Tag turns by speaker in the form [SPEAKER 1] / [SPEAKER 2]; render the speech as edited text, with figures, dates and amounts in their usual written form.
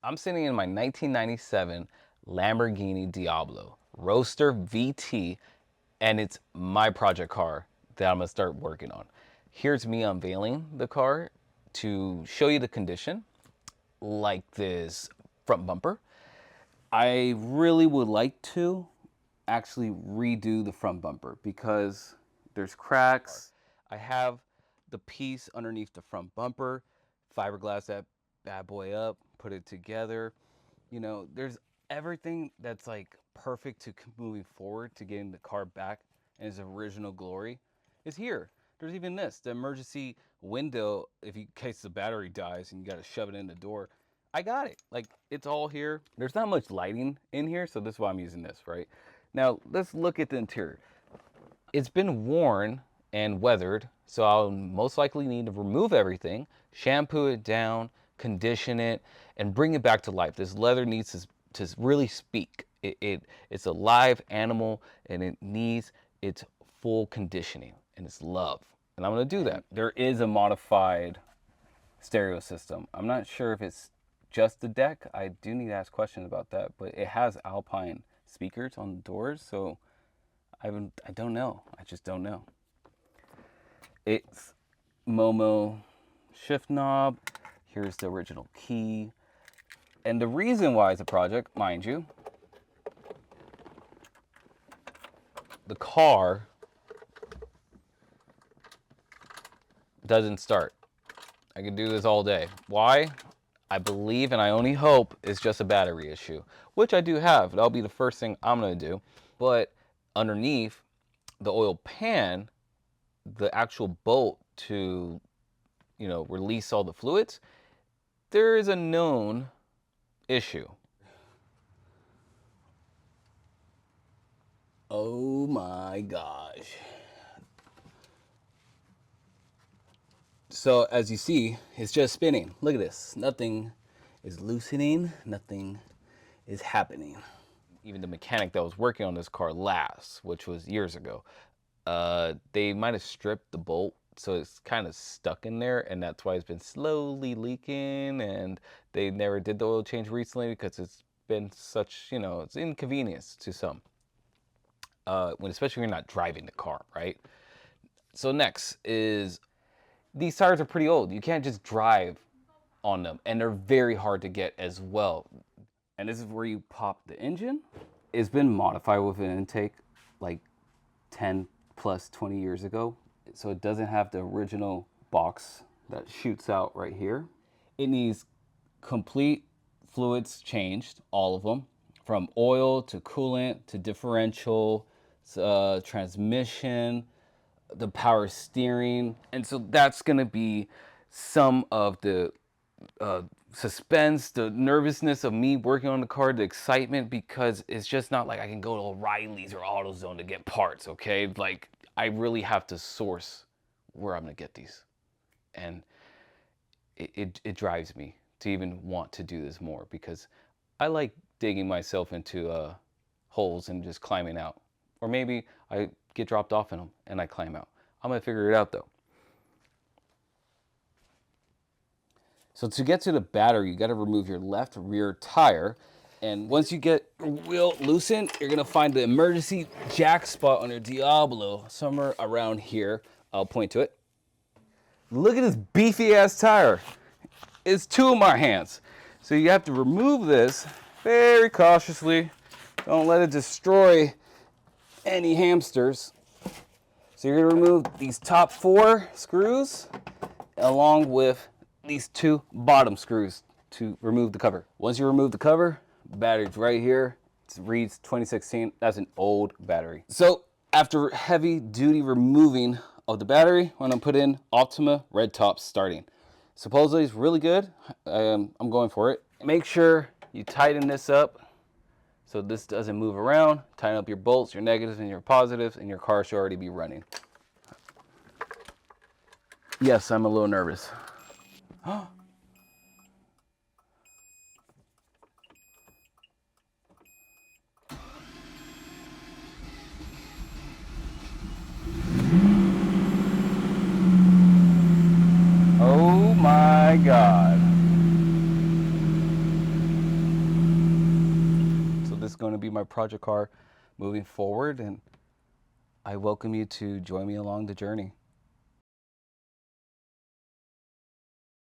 [SPEAKER 1] I'm sitting in my 1997 Lamborghini Diablo Roadster VT, and it's my project car that I'm gonna start working on. Here's me unveiling the car to show you the condition, like this front bumper. I really would like to actually redo the front bumper because there's cracks. I have the piece underneath the front bumper, fiberglass that bad boy up, put it together. You know, there's everything that's like perfect to moving forward to getting the car back in its original glory is here. There's even this, the emergency window, if in case the battery dies and you got to shove it in the door. I got it. Like, it's all here. There's not much lighting in here, so this is why I'm using this, right? Now, let's look at the interior. It's been worn and weathered, so I'll most likely need to remove everything, shampoo it down, condition it, and bring it back to life. This leather needs to really speak. It's a live animal, and it needs its full conditioning and its love. And I'm gonna do that. There is a modified stereo system. I'm not sure if it's just the deck. I do need to ask questions about that, but it has Alpine speakers on the doors, so I don't know. I just don't know. It's Momo shift knob. Here's the original key. And the reason why it's a project, mind you, the car doesn't start. I could do this all day. Why? I believe and I only hope it's just a battery issue, which I do have. That'll be the first thing I'm gonna do. But underneath the oil pan, the actual bolt to, release all the fluids, there is a known issue. Oh my gosh. So as you see, it's just spinning. Look at this. Nothing is loosening. Nothing is happening. Even the mechanic that was working on this car last, which was years ago, they might have stripped the bolt, so it's kind of stuck in there, and that's why it's been slowly leaking, and they never did the oil change recently because it's been such, it's inconvenience to some, especially when you're not driving the car, right? So next is, these tires are pretty old. You can't just drive on them, and they're very hard to get as well. And this is where you pop the engine. It's been modified with an intake like 10 plus 20 years ago. So it doesn't have the original box that shoots out right here. It needs complete fluids changed, all of them, from oil to coolant to differential, transmission, the power steering. And so that's gonna be some of the suspense, the nervousness of me working on the car, the excitement, because it's just not like I can go to O'Reilly's or AutoZone to get parts, okay? Like, I really have to source where I'm gonna get these. And it drives me to even want to do this more, because I like digging myself into holes and just climbing out. Or maybe I get dropped off in them and I climb out. I'm gonna figure it out though. So to get to the battery, you gotta remove your left rear tire. And once you get your wheel loosened, you're gonna find the emergency jack spot on your Diablo, somewhere around here. I'll point to it. Look at this beefy ass tire. It's two in my hands. So you have to remove this very cautiously. Don't let it destroy any hamsters. So you're gonna remove these top 4 screws along with these 2 bottom screws to remove the cover. Once you remove the cover, battery's right here. It reads 2016. That's an old battery. So after heavy duty removing of the battery, I'm gonna put in Optima red top starting. Supposedly it's really good. I'm going for it. Make sure you tighten this up so this doesn't move around. Tighten up your bolts, your negatives and your positives, and your car should already be running. Yes, I'm a little nervous. Oh my God. going to be my project car moving forward, and I welcome you to join me along the journey.